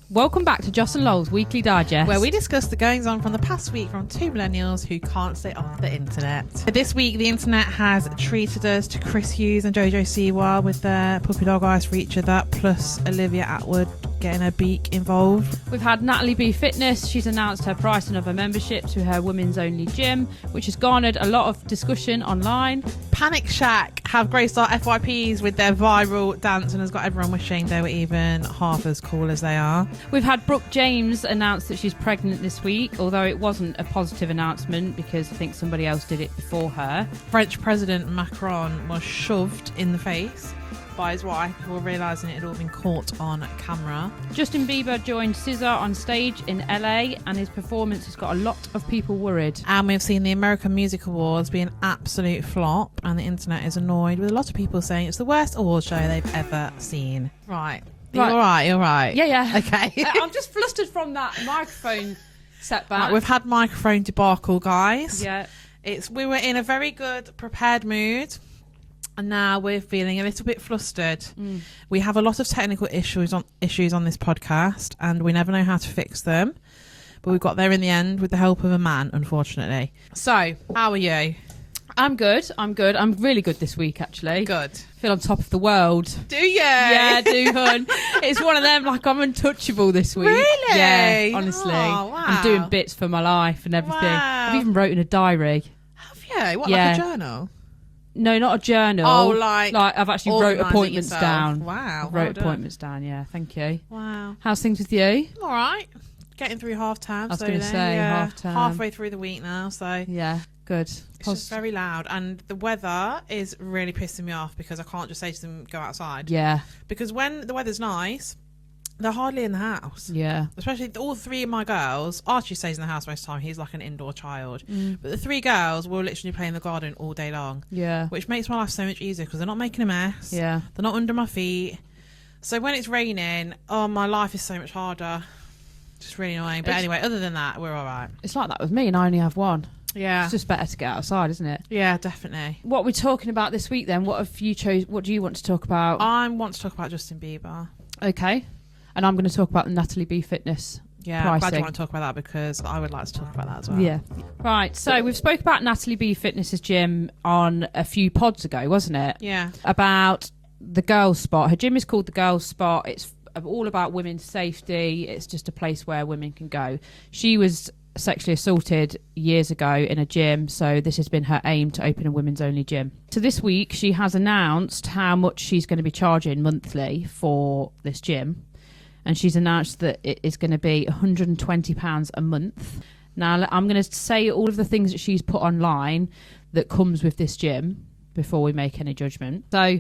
Welcome back to Joss and Lowell's Weekly Digest, where we discuss the goings on from the past week from two millennials who can't stay off the internet. This week, the internet has treated us to Chris Hughes and Jojo Siwa with their puppy dog eyes for each other, plus Olivia Atwood getting her beak involved. We've had NataleeBFitness. She's announced her pricing of her membership to her women's only gym, which has garnered a lot of discussion online. Panic Shack have graced our FYPs with their viral dance and has got everyone wishing they were even half as cool as they are. We've had Brooke James announce that she's pregnant this week, although it wasn't a positive announcement because I think somebody else did it before her. French President Macron was shoved in the face by his wife before realising it had all been caught on camera. Justin Bieber joined SZA on stage in LA and his performance has got a lot of people worried. And we've seen the American Music Awards be an absolute flop and the internet is annoyed with a lot of people saying it's the worst award show they've ever seen. Right. You're right. Yeah. Okay. I'm just flustered from that microphone setback. Right, we've had microphone debacle, guys. Yeah. We were in a very good prepared mood. And now we're feeling a little bit flustered. We have a lot of technical issues on this podcast and we never know how to fix them. But we got there in the end with the help of a man, unfortunately. So, how are you? I'm good. I'm really good this week, actually. Good. Feel on top of the world. Do you? Yeah, I do, hun. It's one of them, like I'm untouchable this week. Really? Yeah, honestly. Oh, wow. I'm doing bits for my life and everything. Wow. I've even wrote in a diary. Have you? What, Yeah. like a journal? No, not a journal. Oh, like I've actually wrote organising appointments yourself. down. Wow. Wrote well done. appointments down, yeah. Thank you. Wow. How's things with you? All right. Getting through half term. I was going to say, half term. Halfway through the week now, so Yeah, good. it's just very loud. And the weather is really pissing me off because I can't just say to them, go outside. Yeah, Because when the weather's nice, they're hardly in the house. yeah. Especially all three of my girls. Archie stays in the house most of the time. He's like an indoor child. But the three girls will literally play in the garden all day long. Yeah. Which makes my life so much easier because they're not making a mess. Yeah. They're not under my feet. So when it's raining, my life is so much harder. Just really annoying. But anyway, other than that, we're all right. It's like that with me and I only have one. Yeah. It's just better to get outside, isn't it? Yeah, definitely. What we're talking about this week then, what do you want to talk about? I want to talk about Justin Bieber. Okay. And I'm going to talk about the NataleeBFitness Yeah, pricing. I'm glad you want to talk about that because I would like to talk about that as well. Yeah. Right, so we've spoke about NataleeBFitness's gym on a few pods ago, wasn't it? Yeah. About the Girls Spot. Her gym is called the Girls Spot. It's all about women's safety. It's just a place where women can go. She was sexually assaulted years ago in a gym, so this has been her aim to open a women's only gym. So this week she has announced how much she's going to be charging monthly for this gym, and she's announced that it is going to be £120 a month. Now I'm going to say all of the things that she's put online that comes with this gym before we make any judgment. So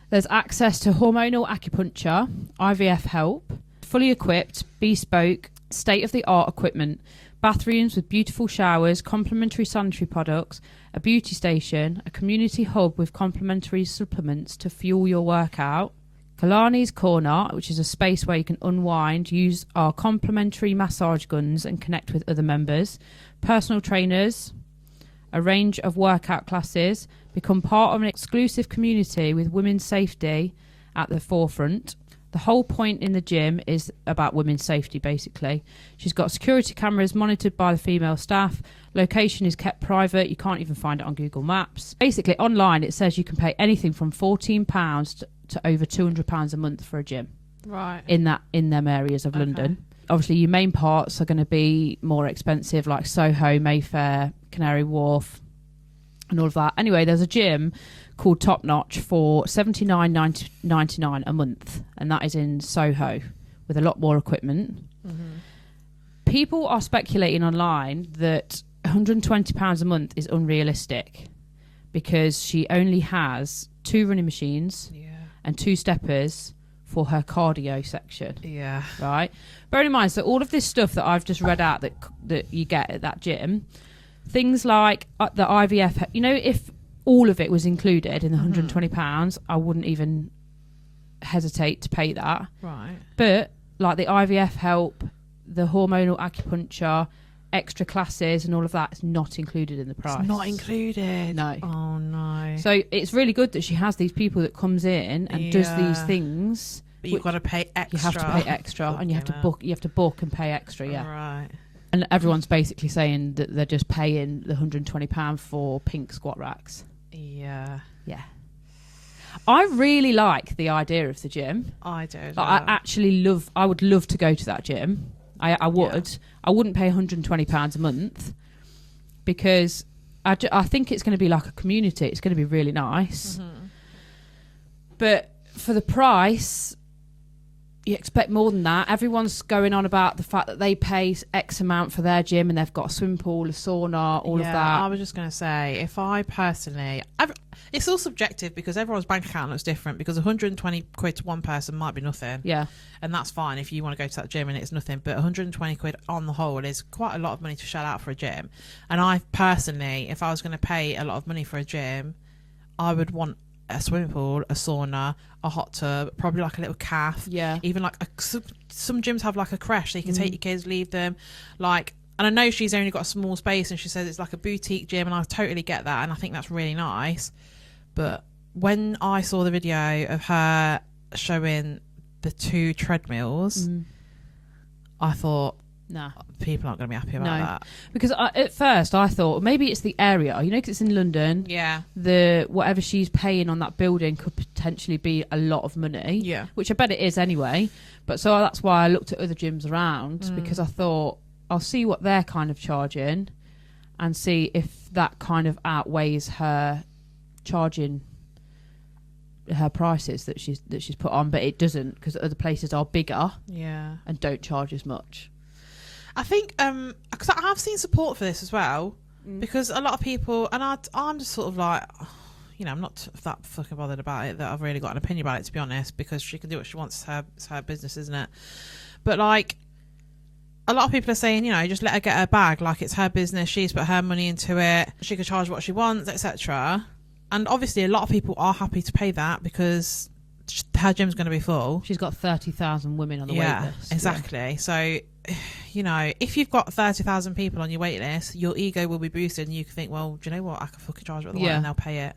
there's access to hormonal acupuncture, IVF help, fully equipped, bespoke, state-of-the-art equipment, bathrooms with beautiful showers, complimentary sanitary products, a beauty station, a community hub with complimentary supplements to fuel your workout, Kalani's Corner, which is a space where you can unwind, use our complimentary massage guns and connect with other members, personal trainers, a range of workout classes, become part of an exclusive community with women's safety at the forefront. The whole point in the gym is about women's safety, basically. She's got security cameras monitored by the female staff. Location is kept private. You can't even find it on Google Maps. Basically, online, it says you can pay anything from £14 to over £200 a month for a gym. Right. In them areas of London. Obviously, your main parts are going to be more expensive, like Soho, Mayfair, Canary Wharf, and all of that. Anyway, there's a gym called Top Notch for $79.99 a month, and that is in Soho with a lot more equipment. People are speculating online that £120 a month is unrealistic because she only has 2 running machines and 2 steppers for her cardio section. Yeah. Right? Bearing in mind, so all of this stuff that I've just read out that you get at that gym, things like the IVF, if all of it was included in the £120, I wouldn't even hesitate to pay that. Right. But like the IVF help, the hormonal acupuncture, extra classes and all of that is not included in the price. It's not included. No. Oh no. So it's really good that she has these people that comes in and does these things But you've got to pay extra. You have to pay extra, and you have to book. You have to book and pay extra. Yeah, right. And everyone's basically saying that they're just paying the £120 for pink squat racks. Yeah. Yeah. I really like the idea of the gym. I do. I would love to go to that gym. I would. Yeah. I wouldn't pay £120 a month because I think it's going to be like a community. It's going to be really nice. Mm-hmm. But for the price, you expect more than that. Everyone's going on about the fact that they pay X amount for their gym and they've got a swimming pool, a sauna, all of that. I was just going to say, if I personally... it's all subjective because everyone's bank account looks different, because 120 quid to one person might be nothing. Yeah. And that's fine if you want to go to that gym and it's nothing. But 120 quid on the whole is quite a lot of money to shell out for a gym. And I personally, if I was going to pay a lot of money for a gym, I would want a swimming pool, a sauna, a hot tub, probably like a little calf. Yeah. Even like some gyms have like a creche, so you can take your kids, leave them. Like, and I know she's only got a small space and she says it's like a boutique gym, and I totally get that, and I think that's really nice. But when I saw the video of her showing the 2 treadmills, I thought, nah, people aren't going to be happy about that. Because at first I thought maybe it's the area, because it's in London. Yeah. The whatever she's paying on that building could potentially be a lot of money. Yeah. Which I bet it is anyway. But so that's why I looked at other gyms around, because I thought I'll see what they're kind of charging and see if that kind of outweighs her charging her prices that she's put on. But it doesn't, because other places are bigger. Yeah. And don't charge as much. I think, because I have seen support for this as well, because a lot of people, and I'm just sort of like, I'm not that fucking bothered about it, that I've really got an opinion about it, to be honest, because she can do what she wants. It's her business, isn't it? But like, a lot of people are saying, just let her get her bag, like it's her business, she's put her money into it, she can charge what she wants, etc. And obviously a lot of people are happy to pay that because her gym's going to be full. She's got 30,000 women on the wait list. Exactly. Yeah. So, if you've got 30,000 people on your wait list, your ego will be boosted and you can think, well, do you know what? I can fucking charge what they want and they'll pay it.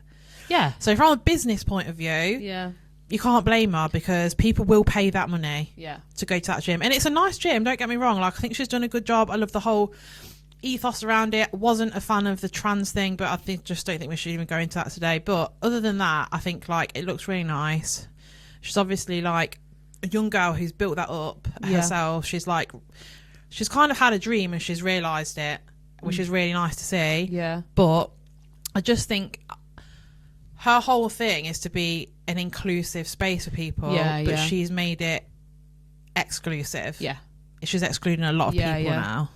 Yeah. So from a business point of view, you can't blame her because people will pay that money to go to that gym. And it's a nice gym, don't get me wrong. Like, I think she's done a good job. I love the whole ethos around it. Wasn't a fan of the trans thing, but I just don't think we should even go into that today. But other than that, I think like it looks really nice. She's obviously like a young girl who's built that up herself. She's kind of had a dream and she's realised it, which is really nice to see. Yeah. But I just think her whole thing is to be an inclusive space for people. Yeah, but she's made it exclusive. Yeah. She's excluding a lot of people now.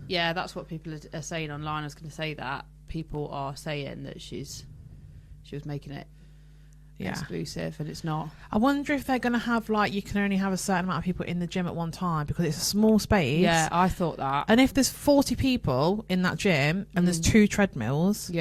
Yeah, that's what people are saying online. I was going to say that. People are saying that she was making it exclusive, and it's not. I wonder if they're going to have, like, you can only have a certain amount of people in the gym at one time because it's a small space. Yeah, I thought that. And if there's 40 people in that gym and there's 2 treadmills,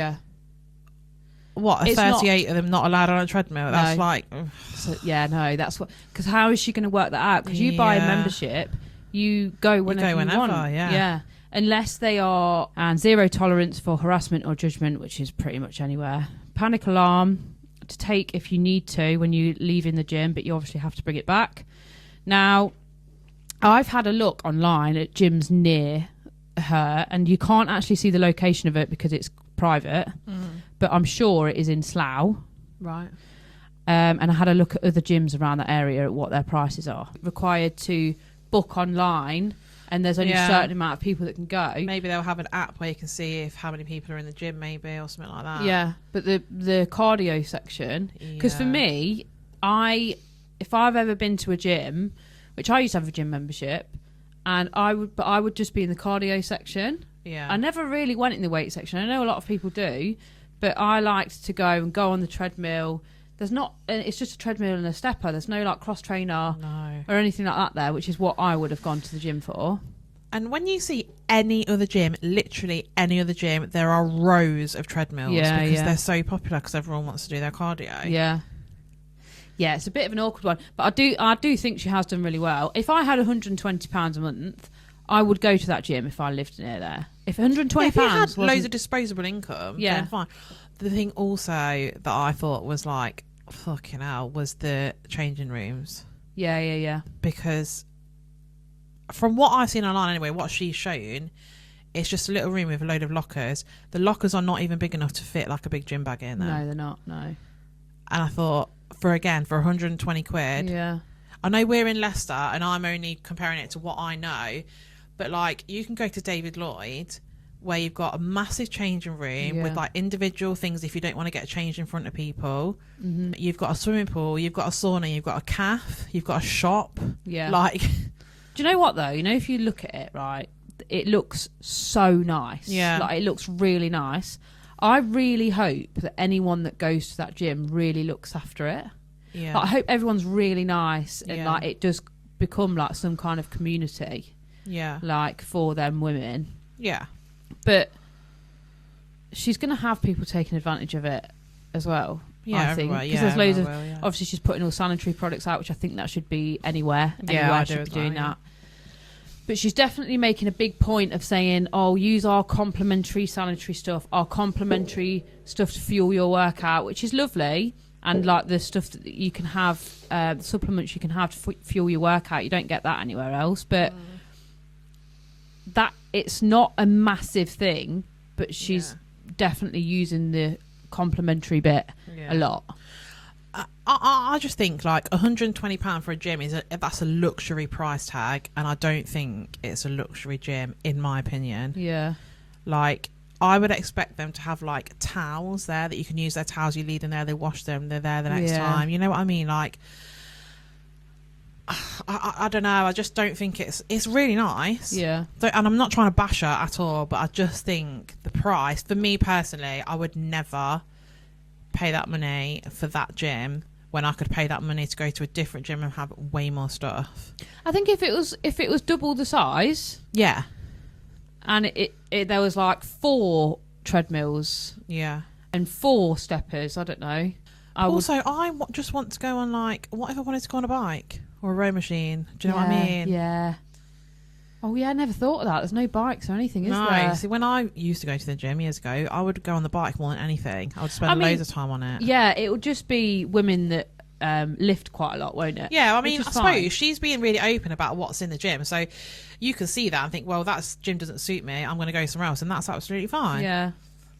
what, are 38 of them not allowed on a treadmill? That's like... So, that's what... Because how is she going to work that out? Because you buy a membership, you go whenever you want. Yeah. Unless they are... And zero tolerance for harassment or judgment, which is pretty much anywhere. Panic alarm to take if you need to when you leave in the gym, but you obviously have to bring it back. Now, I've had a look online at gyms near her, and you can't actually see the location of it because it's private, but I'm sure it is in Slough. Right. And I had a look at other gyms around that area at what their prices are. Required to book online, and there's only a certain amount of people that can go. Maybe they'll have an app where you can see how many people are in the gym, maybe, or something like that. Yeah, but the cardio section, because for me, if I've ever been to a gym, which I used to have a gym membership, and I would just be in the cardio section. Yeah, I never really went in the weight section. I know a lot of people do, but I liked to go on the treadmill. It's just a treadmill and a stepper. There's no like cross trainer or anything like that there, which is what I would have gone to the gym for. And when you see any other gym, literally any other gym, there are rows of treadmills because they're so popular because everyone wants to do their cardio. Yeah. Yeah, it's a bit of an awkward one, but I do think she has done really well. If I had £120 a month, I would go to that gym if I lived near there. If £120 if you had loads of disposable income, then fine. The thing also that I thought was like, fucking hell, was the changing rooms. Yeah. Because from what I've seen online anyway, what she's shown, it's just a little room with a load of lockers. The lockers are not even big enough to fit like a big gym bag in there. No, they're not. No. And I thought, for 120 quid. Yeah. I know we're in Leicester and I'm only comparing it to what I know, but like you can go to David Lloyd where you've got a massive changing room with like individual things if you don't want to get changed in front of people. Mm-hmm. You've got a swimming pool, you've got a sauna, you've got a cafe, you've got a shop. Yeah. Like, do you know what though? You know, if you look at it, right, it looks so nice. Yeah. Like it looks really nice. I really hope that anyone that goes to that gym really looks after it. Yeah. Like, I hope everyone's really nice and like it does become like some kind of community. Yeah. Like for them women. Yeah. But she's going to have people taking advantage of it as well. Yeah, I think right, because there's loads of yeah. obviously she's putting all sanitary products out, which I think that should be anywhere. Yeah, I should be doing that. But she's definitely making a big point of saying, "Oh, use our complimentary sanitary stuff, our complimentary stuff to fuel your workout," which is lovely. And like the stuff that you can have, the supplements you can have to fuel your workout, you don't get that anywhere else. But that it's not a massive thing, but she's definitely using the complimentary bit a lot. I just think like £120 for a gym that's a luxury price tag, and I don't think it's a luxury gym in my opinion. Yeah, like I would expect them to have like towels there that you can use. Their towels, you leave them there, they wash them, they're there the next time. You know what I mean? Like I don't know. I just don't think it's really nice. Yeah. And I'm not trying to bash her at all, but I just think the price, for me personally, I would never pay that money for that gym when I could pay that money to go to a different gym and have way more stuff. I think if it was double the size, and it there was like 4 treadmills, and 4 steppers. I don't know. I just want to go on like, what if I wanted to go on a bike or a row machine? Do you know what I mean? Yeah. Oh yeah, I never thought of that. There's no bikes or anything, is there? See, when I used to go to the gym years ago, I would go on the bike more than anything. I would spend loads of time on it. Yeah, it would just be women that lift quite a lot, won't it? Yeah, I mean, I suppose she's being really open about what's in the gym, so you can see that and think, well, that gym doesn't suit me, I'm going to go somewhere else, and that's absolutely fine. Yeah.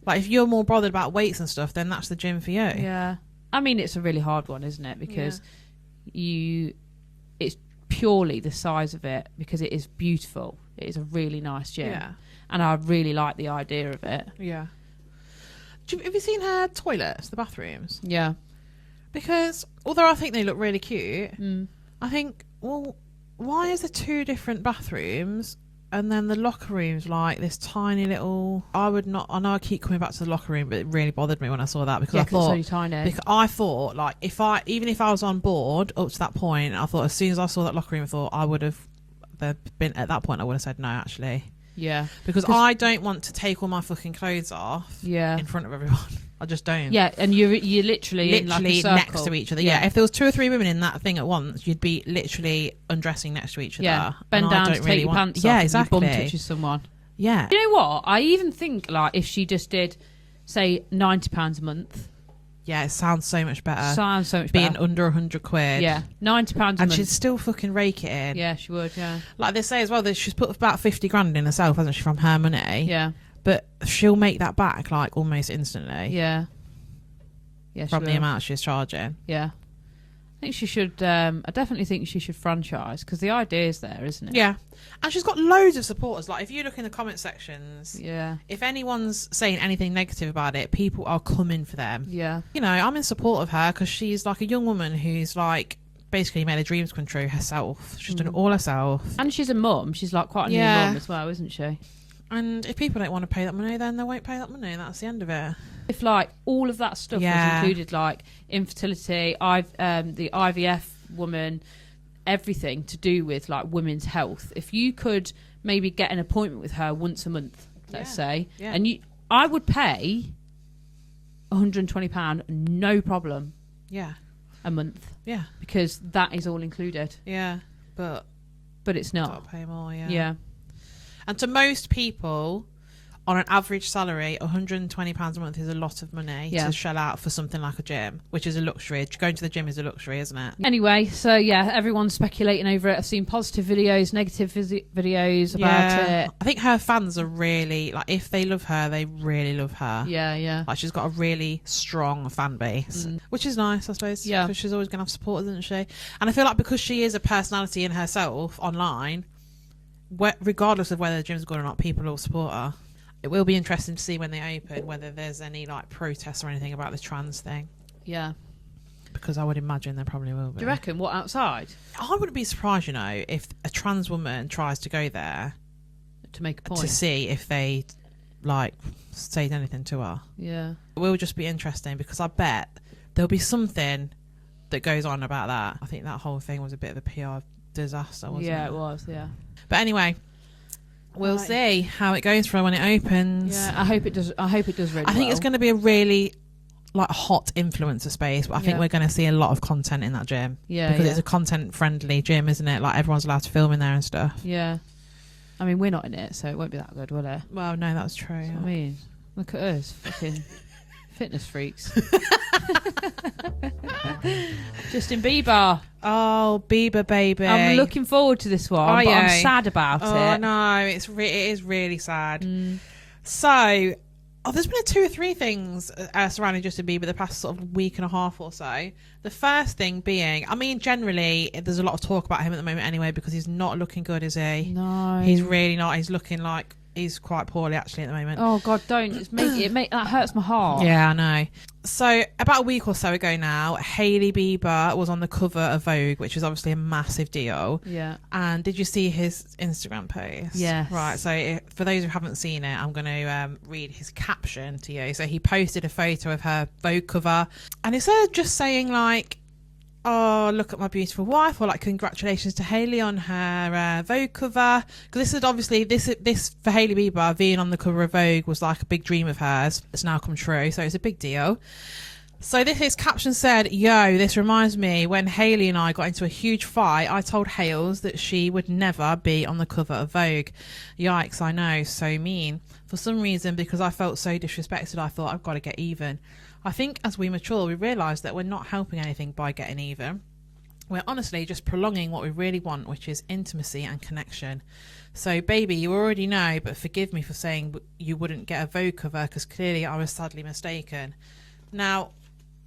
Like, if you're more bothered about weights and stuff, then that's the gym for you. Yeah. I mean, it's a really hard one, isn't it? Because it's purely the size of it, because it is beautiful. It is a really nice gym. Yeah. And I really like the idea of it. Yeah. Have you seen her toilets, the bathrooms? Yeah. Because although I think they look really cute, I think, well, why is there 2 different bathrooms and then the locker room's like this tiny little... I know I keep coming back to the locker room, but it really bothered me when I saw that, because I thought... it's only tiny. Because I thought, like, even if I was on board up to that point, I thought as soon as I saw that locker room, I thought I would have been... At that point, I would have said no, actually. Yeah. Because I don't want to take all my fucking clothes off in front of everyone. I just don't. Yeah, and you're literally in like a circle. Next to each other. Yeah, if there was 2 or 3 women in that thing at once, you'd be literally undressing next to each other. Yeah, bend down to take your pants off. Yeah, exactly. Your bum touches someone. Yeah. You know what? I even think like if she just did, say, £90 a month. Yeah, it sounds so much better. Being under 100 quid. Yeah, £90 a month. And she'd still fucking rake it in. Yeah, she would, yeah. Like they say as well, that she's put about 50 grand in herself, hasn't she, from her money? Yeah. But she'll make that back, like, almost instantly. Yeah. Yeah, from the amount she's charging. Yeah. I think she should, I definitely think she should franchise, because the idea is there, isn't it? Yeah. And she's got loads of supporters. Like, if you look in the comment sections, if anyone's saying anything negative about it, people are coming for them. Yeah. You know, I'm in support of her, because she's like a young woman who's like basically made her dreams come true herself. She's done it all herself. And she's a mum. She's like quite a new mum as well, isn't she? And if people don't want to pay that money, then they won't pay that money. That's the end of it. If like all of that stuff was included, like infertility, the IVF woman, everything to do with like women's health, if you could maybe get an appointment with her once a month, let's say, and I would pay £120, no problem. Yeah. A month. Yeah. Because that is all included. Yeah. But it's not. Got to pay more, Yeah. And to most people, on an average salary, £120 a month is a lot of money to shell out for something like a gym, which is a luxury. Going to the gym is a luxury, isn't it? Anyway, so yeah, everyone's speculating over it. I've seen positive videos, negative videos about it. I think her fans are really, like, if they love her, they really love her. Yeah. Like, she's got a really strong fan base, which is nice, I suppose. Yeah. Because she's always going to have supporters, isn't she? And I feel like because she is a personality in herself online, regardless of whether the gym's good or not, people will support her. It will be interesting to see when they open whether there's any like protests or anything about the trans thing. Yeah. Because I would imagine there probably will be. Do you reckon? What, outside? I wouldn't be surprised, you know, if a trans woman tries to go there To make a point. to see if they like say anything to her. Yeah. It will just be interesting because I bet there'll be something that goes on about that. I think that whole thing was a bit of a PR disaster, wasn't it? Yeah, it was, yeah. But anyway, we'll see how it goes for her when it opens. Yeah, I hope it does really I think it's well. going to be a really like hot influencer space, but I think we're going to see a lot of content in that gym. Yeah, because yeah. it's a content friendly gym, isn't it? Like everyone's allowed to film in there and stuff. Yeah. I mean, we're not in it, so it won't be that good, will it? Well, no, that's true. That's what I mean, look at us, fucking fitness freaks. Justin Bieber. Oh, Bieber baby. I'm looking forward to this one, but I'm sad about it. Oh no, it is really sad. So, there's been 2 or 3 things surrounding Justin Bieber the past sort of week and a half or so. The first thing being, I mean, generally there's a lot of talk about him at the moment anyway because he's not looking good, is he? No, He's really not. He's looking like he's quite poorly actually at the moment. Oh God, don't! That hurts my heart. Yeah, I know. So about a week or so ago now, Hailey Bieber was on the cover of Vogue, which is obviously a massive deal. Yeah. And did you see his Instagram post? Yes. Right. So for those who haven't seen it, I'm going to read his caption to you. So he posted a photo of her Vogue cover, and instead of just saying like, "Oh, look at my beautiful wife," or like, "Congratulations to Hailey on her Vogue cover," because this is obviously this for Hailey Bieber being on the cover of Vogue was like a big dream of hers. It's now come true, so it's a big deal. So his caption said, "Yo, this reminds me when Hailey and I got into a huge fight. I told Hales that she would never be on the cover of Vogue. Yikes, I know, so mean. For some reason, because I felt so disrespected, I thought I've got to get even. I think as we mature, we realise that we're not helping anything by getting even. We're honestly just prolonging what we really want, which is intimacy and connection. So, baby, you already know, but forgive me for saying you wouldn't get a Vogue cover because clearly I was sadly mistaken." Now,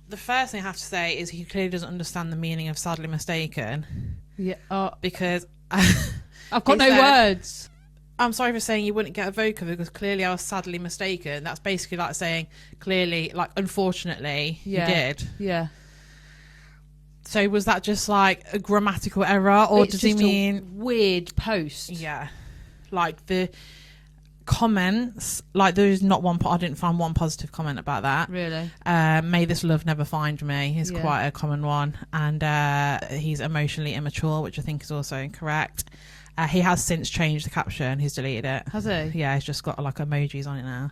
the first thing I have to say is he clearly doesn't understand the meaning of sadly mistaken. Yeah. Because I've got no words. "I'm sorry for saying you wouldn't get a Vogue cover because clearly I was sadly mistaken." That's basically like saying clearly, like, unfortunately, you did. Yeah. So was that just like a grammatical error, or does he mean a weird post? Yeah, like the comments, like there's not one. I didn't find one positive comment about that. Really? "May this love never find me" is quite a common one, and he's emotionally immature, which I think is also incorrect. He has since changed the caption. He's deleted it. Has he? Yeah, he's just got like emojis on it now.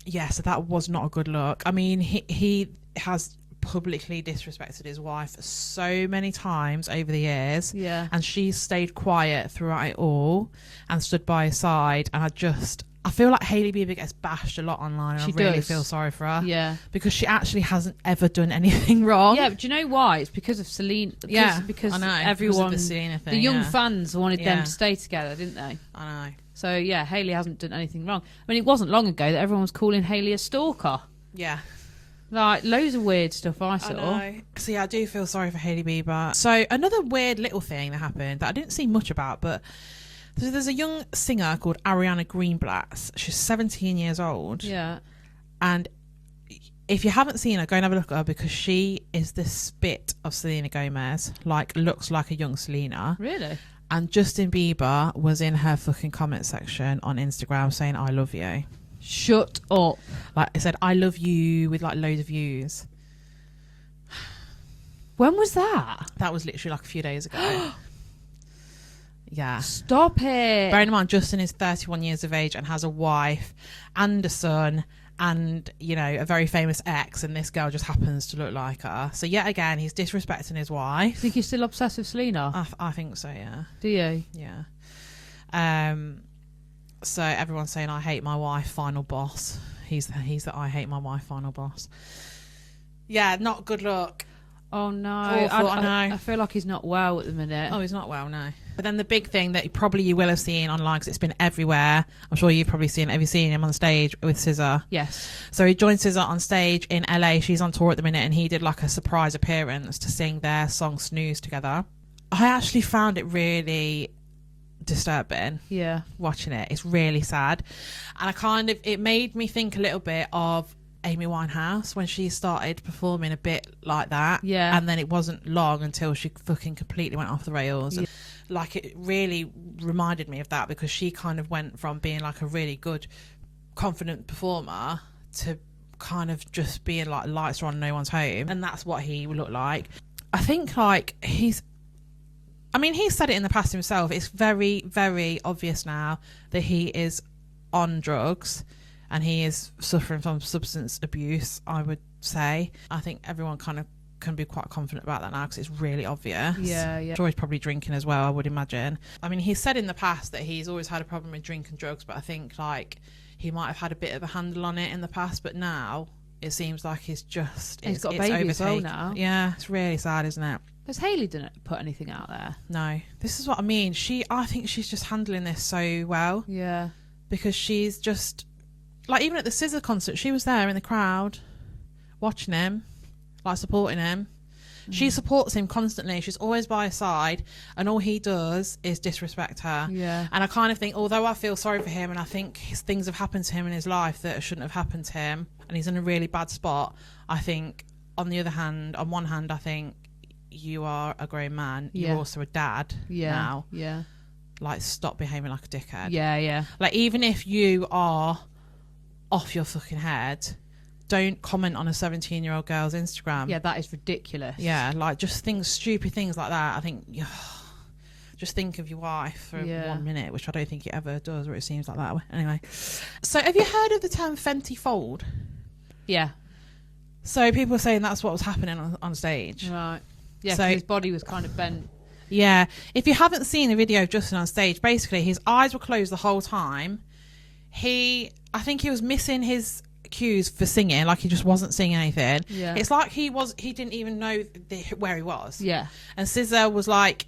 Yeah, so that was not a good look. I mean, he has publicly disrespected his wife so many times over the years. Yeah. And she's stayed quiet throughout it all and stood by his side. And I feel like Hailey Bieber gets bashed a lot online, and I really feel sorry for her. Yeah. Because she actually hasn't ever done anything wrong. Yeah, but do you know why? It's because of Selena. Because I know. everyone, because of the Selena thing, the young fans wanted them to stay together, didn't they? I know. So yeah, Hailey hasn't done anything wrong. I mean, it wasn't long ago that everyone was calling Hailey a stalker. Yeah. Like, loads of weird stuff I saw. I know. So yeah, I do feel sorry for Hailey Bieber. So another weird little thing that happened that I didn't see much about, but so there's a young singer called Ariana Greenblatt. She's 17 years old. Yeah. And if you haven't seen her, go and have a look at her because she is the spit of Selena Gomez. Like, looks like a young Selena. Really? And Justin Bieber was in her fucking comment section on Instagram saying, "I love you." Shut up. Like, it said, "I love you" with like loads of views. When was that? That was literally like a few days ago. Yeah. Stop it. Bearing in mind, Justin is 31 years of age and has a wife and a son and, you know, a very famous ex, and this girl just happens to look like her. So yet again, he's disrespecting his wife. Think you're still obsessed with Selena? I think so, yeah. Do you? Yeah. So everyone's saying I hate my wife final boss. He's the I hate my wife final boss. Yeah, not good luck. Oh no, Awful, I know. I feel like he's not well at the minute. Oh, he's not well, no. But then the big thing that you will have seen online, because it's been everywhere, I'm sure you've probably seen it. Have you seen him on stage with SZA? Yes. So he joined SZA on stage in LA. She's on tour at the minute, and he did like a surprise appearance to sing their song Snooze together. I actually found it really disturbing. Yeah. Watching it. It's really sad. And it made me think a little bit of Amy Winehouse when she started performing a bit like that. Yeah. And then it wasn't long until she fucking completely went off the rails. Yeah. Like, it really reminded me of that, because she kind of went from being like a really good, confident performer to kind of just being like lights are on, no one's home. And that's what he looked like. I think like he's said it in the past himself. It's very, very obvious now that he is on drugs and he is suffering from substance abuse, I would say. I think everyone kind of can be quite confident about that now, because it's really obvious. Yeah. Joy's probably drinking as well, I would imagine. I mean, he's said in the past that he's always had a problem with drink and drugs, but I think like he might have had a bit of a handle on it in the past, but now it seems like he's got a baby as well now. Yeah, it's really sad, isn't it? Has Hailey didn't put anything out there? No, this is what I mean. I think she's just handling this so well. Yeah. Because she's just like, even at the SZA concert, she was there in the crowd watching him, like supporting him. She supports him constantly. She's always by his side, and all he does is disrespect her. Yeah. And I kind of think, although I feel sorry for him and I think things have happened to him in his life that shouldn't have happened to him, and he's in a really bad spot, I think on one hand, I think you are a grown man. Yeah. You're also a dad now. Yeah. Like, stop behaving like a dickhead. Yeah. Like, even if you are off your fucking head, don't comment on a 17-year-old girl's Instagram. Yeah, that is ridiculous. Yeah, like, just stupid things like that. I think, just think of your wife for 1 minute, which I don't think it ever does, or it seems like that. Anyway, so have you heard of the term Fenty Fold? Yeah. So people are saying that's what was happening on stage. Right. Yeah, So his body was kind of bent. Yeah, if you haven't seen the video of Justin on stage, basically his eyes were closed the whole time. I think he was missing his cues for singing, like he just wasn't singing anything. Yeah. It's like he didn't even know where he was. Yeah. And SZA was like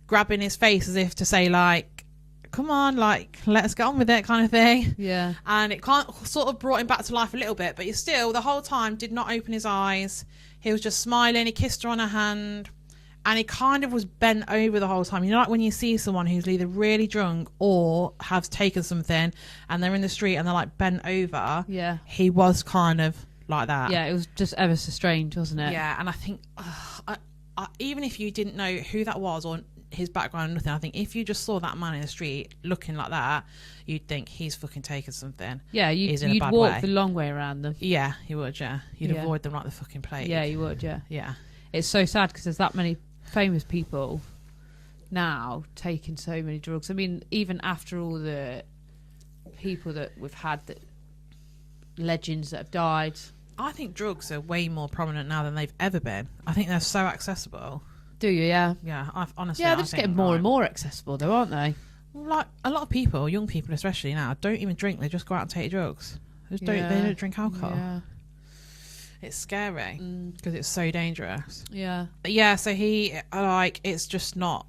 grabbing his face as if to say like, come on, like, let's get on with it, kind of thing. Yeah. And it sort of brought him back to life a little bit, but he still the whole time did not open his eyes. He was just smiling. He kissed her on her hand, and he kind of was bent over the whole time. You know, like when you see someone who's either really drunk or has taken something and they're in the street and they're like bent over. Yeah. He was kind of like that. Yeah, it was just ever so strange, wasn't it? Yeah, and I think even if you didn't know who that was or his background or nothing, I think if you just saw that man in the street looking like that, you'd think he's fucking taken something. Yeah, you'd bad walk way. the long way around them. Yeah, you would, yeah. You'd Yeah. avoid them like the fucking plague. Yeah, you would, yeah. Yeah. It's so sad because there's that many famous people now taking so many drugs. I mean, even after all the people that we've had, legends that have died. I think drugs are way more prominent now than they've ever been. I think they're so accessible. Do you? Yeah. Yeah, honestly. Yeah, they're just getting more and more accessible, though, aren't they? Like a lot of people, young people especially now, don't even drink. They just go out and take drugs. They don't drink alcohol. Yeah. It's scary because it's so dangerous. Yeah. But yeah, so it's just not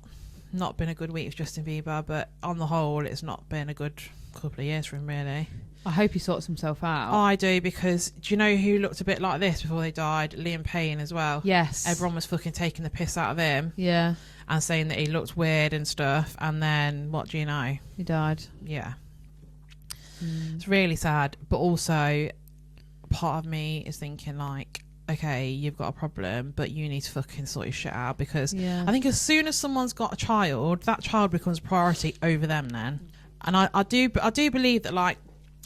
been a good week with Justin Bieber, but on the whole, it's not been a good couple of years for him, really. I hope he sorts himself out. I do, because do you know who looked a bit like this before they died? Liam Payne as well. Yes. Everyone was fucking taking the piss out of him. Yeah. And saying that he looked weird and stuff, and then what do you know? He died. Yeah. It's really sad, but also part of me is thinking like, okay, you've got a problem, but you need to fucking sort your shit out, because I think as soon as someone's got a child, that child becomes a priority over them then. And I do believe that like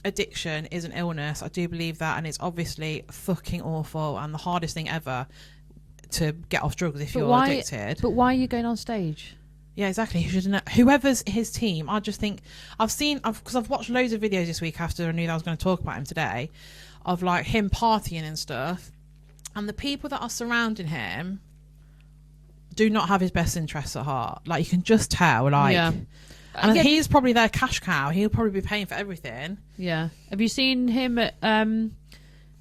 addiction is an illness. I do believe that, and it's obviously fucking awful and the hardest thing ever to get off drugs if you're addicted. But why are you going on stage? Yeah, exactly. Whoever's his team, I just think because I've watched loads of videos this week after I knew that I was going to talk about him today, of like him partying and stuff, and the people that are surrounding him do not have his best interests at heart. Like, you can just tell, like, And he's probably their cash cow. He'll probably be paying for everything. Yeah. Have you seen him at...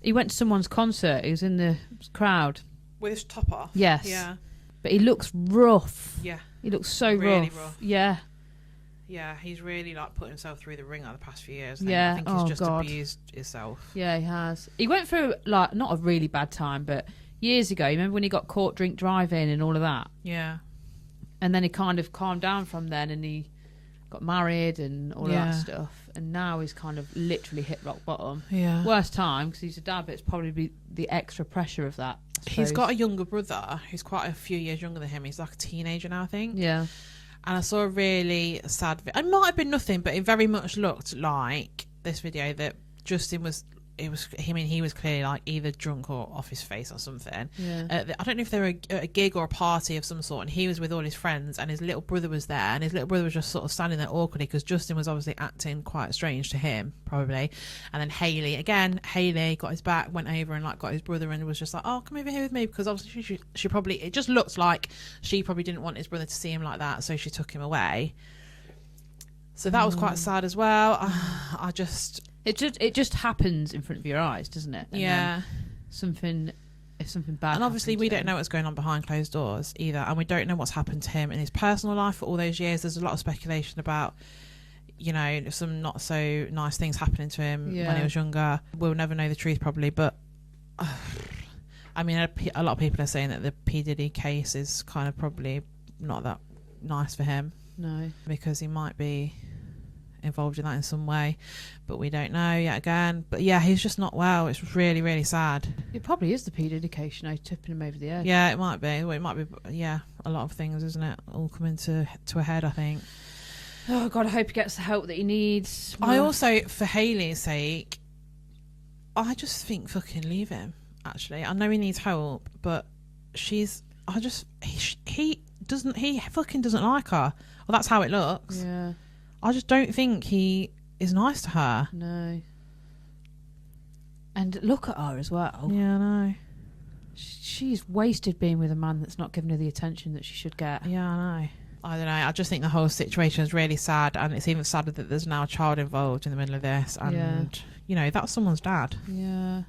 he went to someone's concert. He was in the crowd. With his top off? Yes. Yeah. But he looks rough. Yeah. He looks so really rough. Yeah. Yeah, he's really like put himself through the ringer the past few years. Yeah. I think he's just abused himself. Yeah, he has. He went through like not a really bad time, but years ago, you remember when he got caught drink driving and all of that? Yeah. And then he kind of calmed down from then, and he got married and all of that stuff. And now he's kind of literally hit rock bottom. Yeah. Worst time because he's a dad, but it's probably the extra pressure of that. He's got a younger brother who's quite a few years younger than him. He's like a teenager now, I think. Yeah. And I saw a really sad video. It might have been nothing, but it very much looked like this video that Justin was... It was him, and he was clearly like either drunk or off his face or something. Yeah. I don't know if they were at a gig or a party of some sort, and he was with all his friends, and his little brother was there, and his little brother was just sort of standing there awkwardly because Justin was obviously acting quite strange to him, probably. And then Hayley got his back, went over and like got his brother, and was just like, "Oh, come over here with me," because obviously she probably, it just looked like she probably didn't want his brother to see him like that, so she took him away. So that was quite sad as well. It just happens in front of your eyes, doesn't it? And yeah. If something bad. And obviously we don't know what's going on behind closed doors either, and we don't know what's happened to him in his personal life for all those years. There's a lot of speculation about, you know, some not so nice things happening to him when he was younger. We'll never know the truth probably, but I mean, a lot of people are saying that the P. Diddy case is kind of probably not that nice for him. No, because he might be involved in that in some way, but we don't know yet again. But yeah, he's just not well. It's really, really sad. it probably is the P. Diddy case, you know, tipping him over the edge. Yeah, it might be. Well, it might be. Yeah, a lot of things, isn't it? All coming to a head, I think. Oh God, I hope he gets the help that he needs. I also, for Hayley's sake, I just think fucking leave him. Actually, I know he needs help, but he fucking doesn't like her. Well, that's how it looks. Yeah. I just don't think he is nice to her. No. And look at her as well. Yeah, I know. She's wasted being with a man that's not giving her the attention that she should get. Yeah, I know. I don't know. I just think the whole situation is really sad, and it's even sadder that there's now a child involved in the middle of this. And, you know, that's someone's dad. Yeah.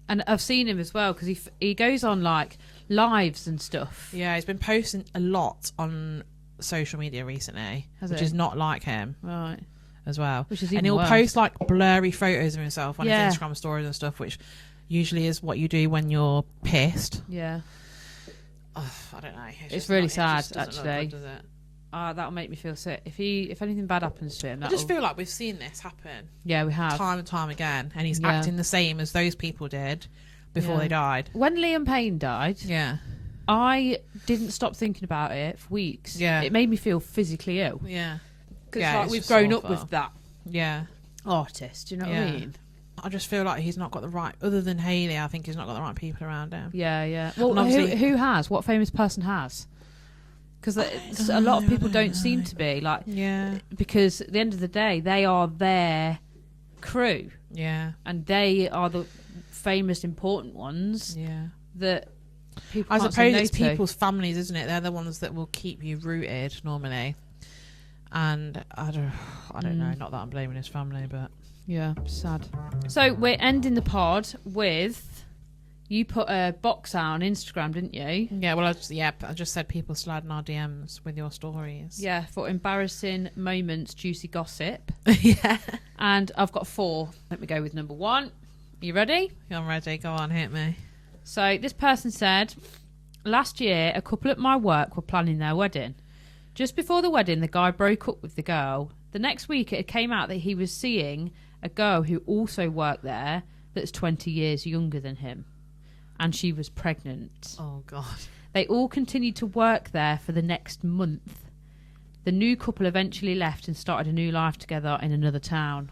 And I've seen him as well because he goes on like lives and stuff. Yeah, he's been posting a lot on social media recently, which is not like him, right? As well, which is even and he'll worse. post like blurry photos of himself on his Instagram stories and stuff, which usually is what you do when you're pissed. Yeah. I don't know. It's really sad, actually. Good, does it? That'll make me feel sick. If anything bad happens to him, I just feel like we've seen this happen. Yeah, we have time and time again, and he's acting the same as those people did before they died. When Liam Payne died, I didn't stop thinking about it for weeks. Yeah, it made me feel physically ill. Yeah, because like we've grown up with that. Yeah, artist. Do you know what I mean? I just feel like he's not got the right. Other than Hayley, I think he's not got the right people around him. Yeah, yeah. Well, who has? What famous person has? Because a lot of people don't seem to be like. Yeah. Because at the end of the day, they are their crew. Yeah. And they are the famous, important ones. Yeah. That people. I suppose it's people's families, isn't it? They're the ones that will keep you rooted normally. And I don't know. Not that I'm blaming his family, but. Yeah, sad. So we're ending the pod with you put a box out on Instagram, didn't you? Yeah, well, I just said people sliding our DMs with your stories. Yeah, for embarrassing moments, juicy gossip. Yeah. And I've got 4. Let me go with number 1. You ready? I'm ready. Go on, hit me. So this person said, last year, a couple at my work were planning their wedding. Just before the wedding, the guy broke up with the girl. The next week, it came out that he was seeing a girl who also worked there that's 20 years younger than him. And she was pregnant. Oh, God. They all continued to work there for the next month. The new couple eventually left and started a new life together in another town.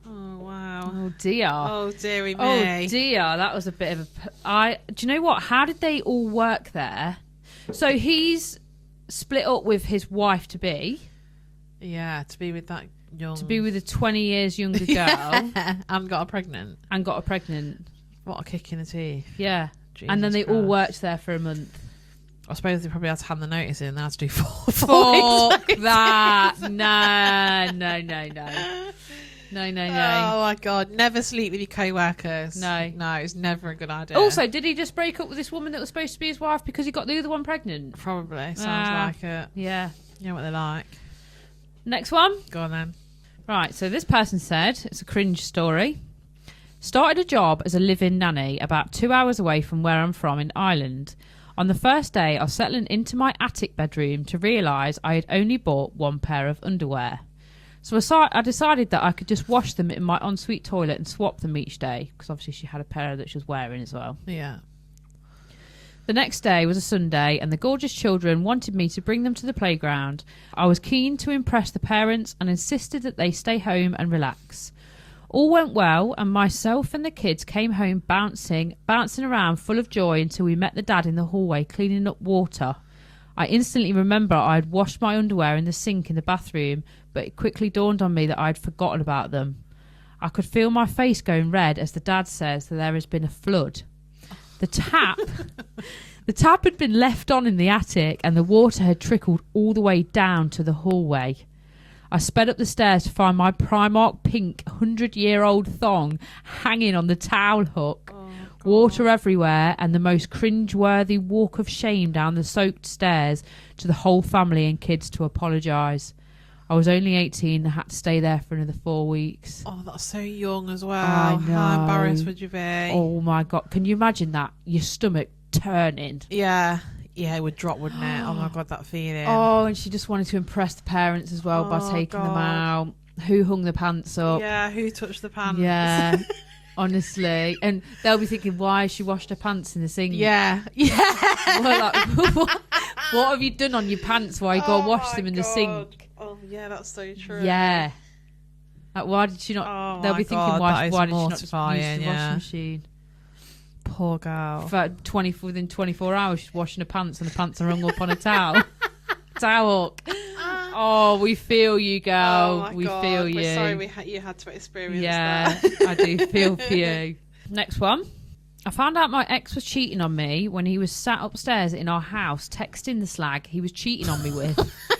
Oh, wow. Oh, dear. Oh, dearie me. Oh, dear. That was a bit of a... Do you know what? How did they all work there? So he's split up with his wife-to-be. Yeah, to be with that young... To be with a 20 years younger girl. And got her pregnant. What a kick in the teeth. Yeah. Jesus and then they Christ. all worked there for a month. I suppose they probably had to hand the notice in. They had to do four Fuck weeks. that. No. Oh my God. Never sleep with your co-workers. No. No, it's never a good idea. Also, did he just break up with this woman that was supposed to be his wife because he got the other one pregnant? Probably. Sounds like it. Yeah. You know what they're like. Next one. Go on then. Right, so this person said, it's a cringe story. Started a job as a live-in nanny about 2 hours away from where I'm from in Ireland. On the first day, I was settling into my attic bedroom to realise I had only bought one pair of underwear. So I decided that I could just wash them in my ensuite toilet and swap them each day, because obviously she had a pair that she was wearing as well. Yeah. The next day was a Sunday and the gorgeous children wanted me to bring them to the playground. I was keen to impress the parents and insisted that they stay home and relax. All went well and myself and the kids came home bouncing around full of joy until we met the dad in the hallway cleaning up water. I instantly remember I had washed my underwear in the sink in the bathroom, but it quickly dawned on me that I had forgotten about them. I could feel my face going red as the dad says that there has been a flood. The tap had been left on in the attic and the water had trickled all the way down to the hallway. I sped up the stairs to find my Primark pink 100-year-old thong hanging on the towel hook. Water everywhere and the most cringe-worthy walk of shame down the soaked stairs to the whole family and kids to apologise. I was only 18 and had to stay there for another 4 weeks. Oh, that's so young as well. I know. How embarrassed would you be? Oh my God. Can you imagine that? Your stomach turning. Yeah. Yeah, it would drop, wouldn't it? Oh my God, that feeling. Oh, and she just wanted to impress the parents as well by taking them out. Who hung the pants up? Yeah, who touched the pants? Yeah, honestly. And they'll be thinking, why has she washed her pants in the sink? Yeah. Well, like, what have you done on your pants while you go and wash them in the sink? Oh, yeah, that's so true. Yeah. Like, why did she not? Oh, they'll be thinking, why did she not just use the mortifying, washing machine? Poor girl. For within 24 hours, she's washing her pants and the pants are hung up on a towel. Towel. Oh, we feel you, girl. Oh, we God. feel you. We're sorry you had to experience that. I do feel for you. Next one. I found out my ex was cheating on me when he was sat upstairs in our house texting the slag he was cheating on me with.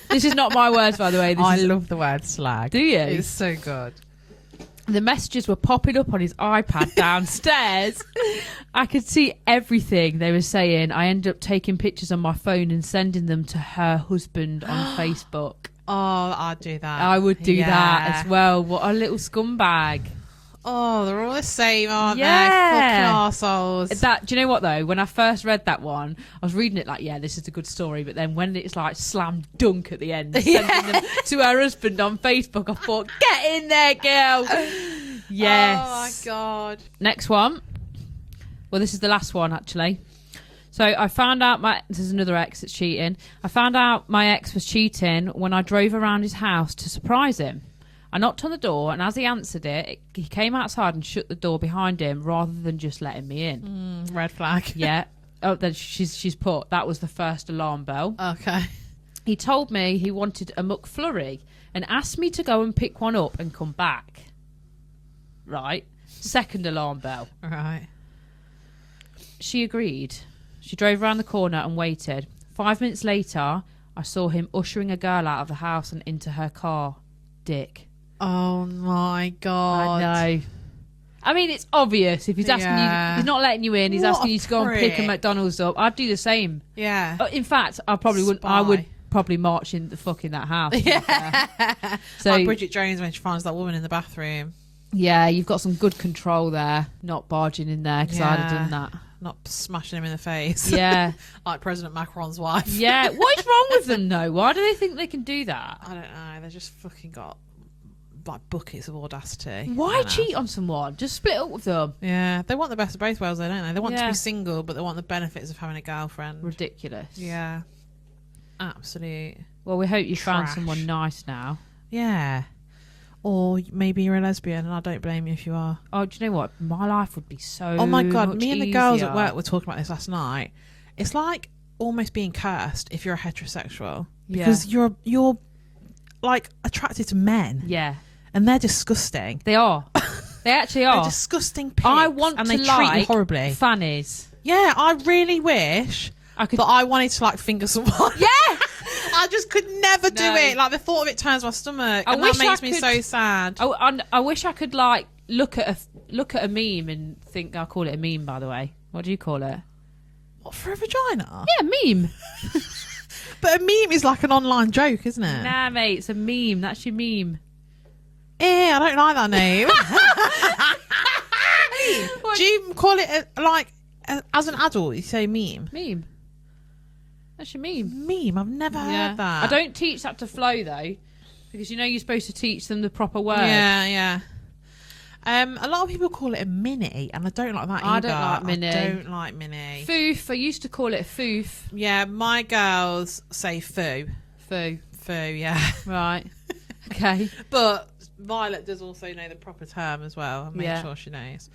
This is not my words, by the way. I love the word slag. Do you? It's so good. The messages were popping up on his iPad downstairs. I could see everything they were saying. I ended up taking pictures on my phone and sending them to her husband on Facebook. Oh, I'd do that. I would do that as well. What a little scumbag. Oh, they're all the same, aren't they? Yeah. Fucking arseholes. That, do you know what though? When I first read that one, I was reading it like, yeah, this is a good story. But then when it's like slam dunk at the end, sending them to her husband on Facebook, I thought, get in there, girl. Yes. Oh my God. Next one. Well, this is the last one actually. So I found out this is another ex that's cheating. I found out my ex was cheating when I drove around his house to surprise him. I knocked on the door, and as he answered it, he came outside and shut the door behind him rather than just letting me in. Red flag. Yeah. Oh, then she's put, that was the first alarm bell. Okay. He told me he wanted a McFlurry and asked me to go and pick one up and come back. Right. Second alarm bell. Right. She agreed. She drove around the corner and waited. 5 minutes later, I saw him ushering a girl out of the house and into her car. Dick. Oh my God. I know. I mean, it's obvious if he's asking you, he's not letting you in, he's asking you to go and pick a McDonald's up. I'd do the same. Yeah. In fact, I probably wouldn't. I would probably march in the fucking that house. Yeah. So like Bridget Jones when she finds that woman in the bathroom. Yeah, you've got some good control there, not barging in there because I'd have done that. Not smashing him in the face. Yeah. Like President Macron's wife. Yeah. What is wrong with them though? Why do they think they can do that? I don't know. They just fucking got like buckets of audacity. Why cheat on someone? Just split up with them. Yeah. They want the best of both worlds though, don't they? They want to Yeah. be single, but they want the benefits of having a girlfriend. Ridiculous. Yeah. Absolute. Well, we hope you found Trash. someone nice now. Yeah. Or maybe you're a lesbian, and I don't blame you if you are. Oh, do you know what? My life would be so. Oh my God, much me and the girls easier. at work were talking about this last night. It's like almost being cursed if you're a heterosexual because you're like attracted to men. Yeah, and they're disgusting. they are. They actually are. They're disgusting pigs. I want and to they treat you like horribly. fannies. Yeah, I really wish But I wanted to like finger someone. Yeah. I just could never do No. it. Like the thought of it turns my stomach, I and wish that makes I me could- so sad. I wish I could like look at a meme and think I'll call it a meme. By the way, what do you call it? What, for a vagina? Yeah, meme. But a meme is like an online joke, isn't it? Nah, mate, it's a meme. That's your meme. I don't like that name. Do you call it as an adult? You say meme. Meme. That's your meme. Meme. I've never heard that. I don't teach that to Flo though, because you're supposed to teach them the proper word. Yeah. A lot of people call it a mini, and I don't like that either. I don't like mini. I don't like mini. Foof. I used to call it foof. Yeah, my girls say foo. Foo. Foo, yeah. Right. Okay. But Violet does also know the proper term as well. I'll make Yeah. sure she knows.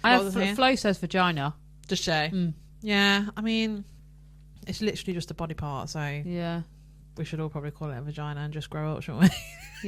Flo says vagina. Does she? Mm. Yeah, I mean, it's literally just a body part, so Yeah. we should all probably call it a vagina and just grow up, shouldn't we?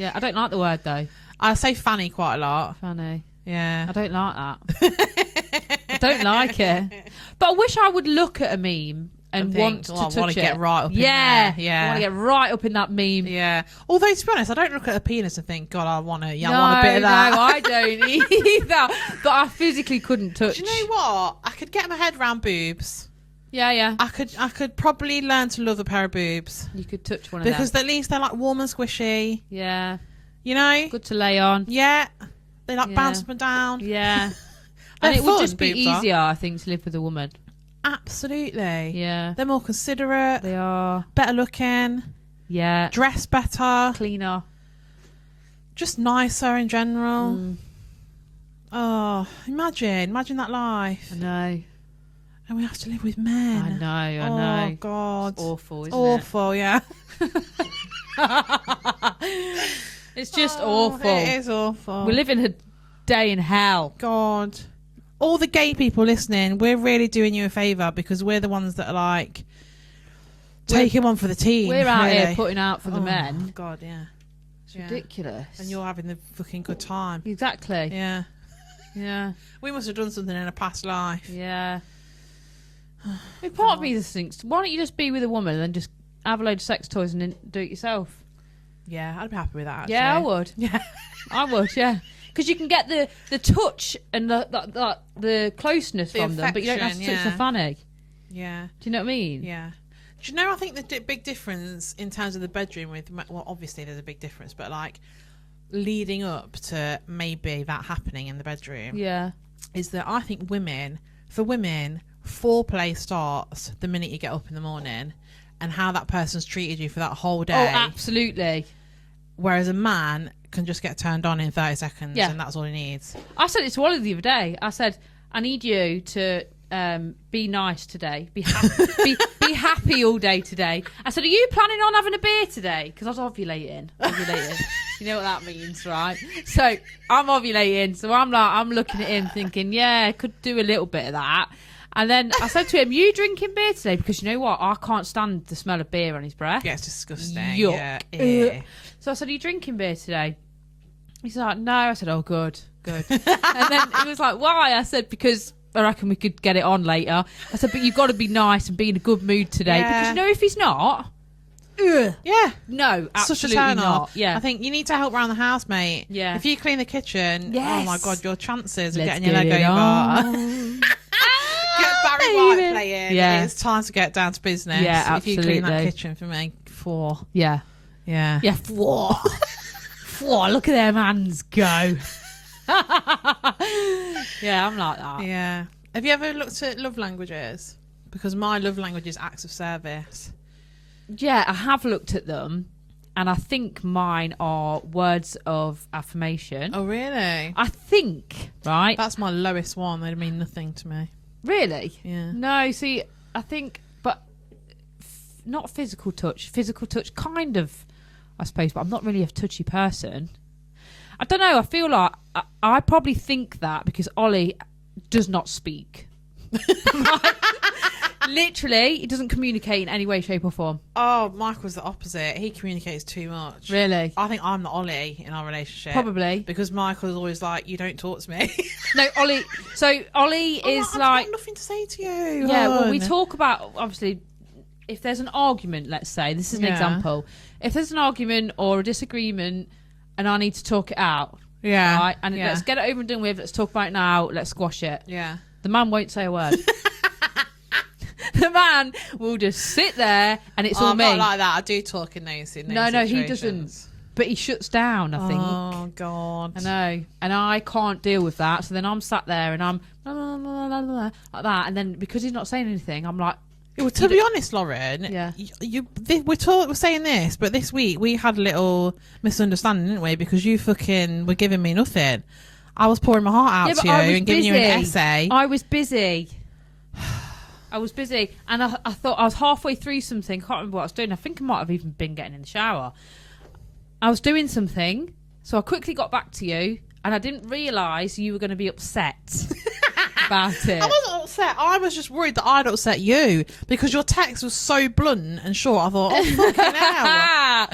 Yeah. I don't like the word though. I say fanny quite a lot. Funny. Yeah. I don't like that. I don't like it. But I wish I would look at a meme and think, want to I touch wanna it. get right up in yeah. there. Yeah. I want to get right up in that meme. Yeah. Although, to be honest, I don't look at a penis and think, God, I want a bit of No, that. I don't either. But I physically couldn't touch. Do you know what? I could get my head around boobs. Yeah. I could probably learn to love a pair of boobs. You could touch one of Because them. at least they're like warm and squishy. Yeah. You know? Good to lay on. Yeah. They like Yeah. bounce up and down. Yeah. They're And it would fun, just be boobs are. easier, I think, to live with a woman. Absolutely. Yeah. They're more considerate, They are. better looking, Yeah. dress better, Cleaner. just nicer in general. Mm, Oh, imagine that life. I know. And we have to live with men. I know. I Oh, know. God. It's awful, isn't Awful, yeah. it? It's just awful. It is awful. We live in a day in hell. God. All the gay people listening, we're really doing you a favour because we're the ones that are like taking one for the team. We're out really. here putting out for the Oh, men. God, yeah. It's Yeah. ridiculous. And you're having the fucking good time. Exactly. Yeah. Yeah. We must have done something in a past life. Yeah. I mean, part of me just thinks, why don't you just be with a woman and just have a load of sex toys and then do it yourself? Yeah, I'd be happy with that, actually. Yeah, I would. Yeah. I would, yeah. Because you can get the touch and the closeness The from them, but you don't have to touch affection, the fanny. Yeah. Do you know what I mean? Yeah. Do you know, I think the big difference in terms of the bedroom with, well, obviously there's a big difference, but like leading up to maybe that happening in the bedroom Yeah. is that I think for women, foreplay starts the minute you get up in the morning and how that person's treated you for that whole day. Oh, absolutely. Whereas a man can just get turned on in 30 seconds Yeah. and that's all he needs. I said it to Wally the other day. I said, I need you to be nice today. Be happy all day today. I said, are you planning on having a beer today? Because I was ovulating. You know what that means, right? So I'm ovulating. So I'm looking at him thinking, yeah, I could do a little bit of that. And then I said to him, you drinking beer today? Because you know what? I can't stand the smell of beer on his breath. Yeah, it's disgusting. Yuck. Yeah. So I said, are you drinking beer today? He's like, no. I said, oh, good. And then he was like, why? I said, because I reckon we could get it on later. I said, but you've got to be nice and be in a good mood today. Yeah. Because you know, if he's not, Yeah. no, absolutely Such a turn not. off. Yeah. I think you need to help around the house, mate. Yeah. If you clean the kitchen, Yes. oh my God, your chances of Let's getting your leg get it over. on. Get Barry White baby. playing. Yeah. It's time to get down to business. Yeah, If you clean that absolutely. kitchen for me. 4. Yeah. Yeah. Yeah. Whoa. Whoa, look at them hands go. Yeah, I'm like that. Yeah. Have you ever looked at love languages? Because my love language is acts of service. Yeah, I have looked at them, and I think mine are words of affirmation. Oh, really? I think, right? That's my lowest one. They mean nothing to me. Really? Yeah. No, see, I think, but not physical touch. Physical touch, kind of, I suppose, but I'm not really a touchy person. I don't know. I feel like I probably think that because Ollie does not speak. Literally, he doesn't communicate in any way, shape, or form. Oh, Michael's the opposite. He communicates too much. Really? I think I'm the Ollie in our relationship. Probably. Because Michael's always like, you don't talk to me. No, Ollie. So Ollie is I've like, got nothing to say to you. yeah. Well, we hon. talk about obviously if there's an argument, let's say, this is an example. If there's an argument or a disagreement and I need to talk it out, right? And let's get it over and done with. Let's talk about it now. Let's squash it. Yeah. The man won't say a word. The man will just sit there and it's all me. I'm not like that. I do talk in those situations. No, he doesn't. But he shuts down, I think. Oh, God. I know. And I can't deal with that. So then I'm sat there and I'm like that. And then because he's not saying anything, I'm like... Well, to be honest, Lauren, we're saying this, but this week we had a little misunderstanding, didn't we? Because you fucking were giving me nothing. I was pouring my heart out to you and giving you an essay. I was busy. And I thought I was halfway through something. I can't remember what I was doing. I think I might have even been getting in the shower. I was doing something, so I quickly got back to you, and I didn't realise you were going to be upset about it. I wasn't upset. I was just worried that I'd upset you because your text was so blunt and short. I thought, oh, fucking hell.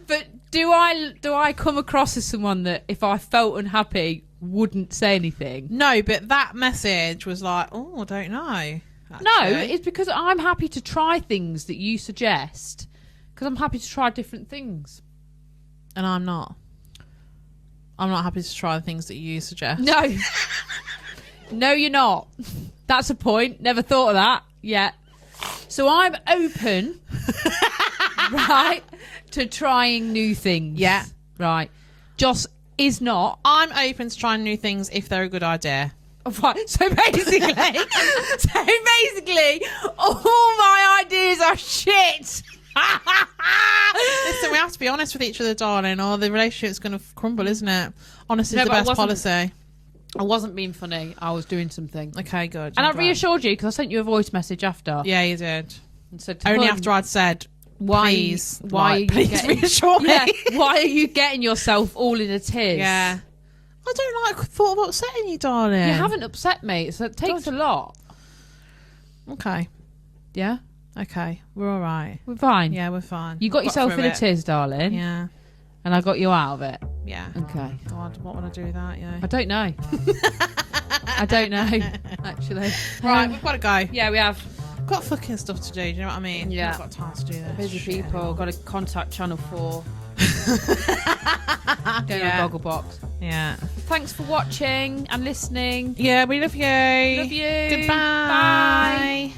But do I come across as someone that if I felt unhappy wouldn't say anything? No, but that message was like, oh, I don't know. Actually. No, it's because I'm happy to try things that you suggest because I'm happy to try different things. And I'm not. I'm not happy to try the things that you suggest. No. No, you're not. That's a point. Never thought of that yet. So I'm open, right, to trying new things. Yeah. Right. Joss is not. I'm open to trying new things if they're a good idea. Right. So basically, all my ideas are shit. Listen, we have to be honest with each other, darling, or the relationship's going to crumble, isn't it? Honesty is the best policy. I wasn't being funny. I was doing something. Okay, good. And I reassured you because I sent you a voice message after. Yeah, you did. And said only after I'd said, please reassure me. Yeah, why are you getting yourself all in a tiz? Yeah. I don't like thought of upsetting you, darling. You haven't upset me, so it takes a lot. Okay. Yeah? Okay. We're all right. We're fine. Yeah, we're fine. You got yourself in a tiz, darling. Yeah. And I got you out of it. Yeah. Okay. God, what would I do with that? Yeah. I don't know. I don't know, actually. Right, we've got to go. Yeah, we have. Got fucking stuff to do. Do you know what I mean? Yeah. I've got time to do this. Busy people. Got to contact Channel 4. Going on Gogglebox. Yeah. Thanks for watching and listening. Yeah, we love you. Love you. Goodbye. Bye.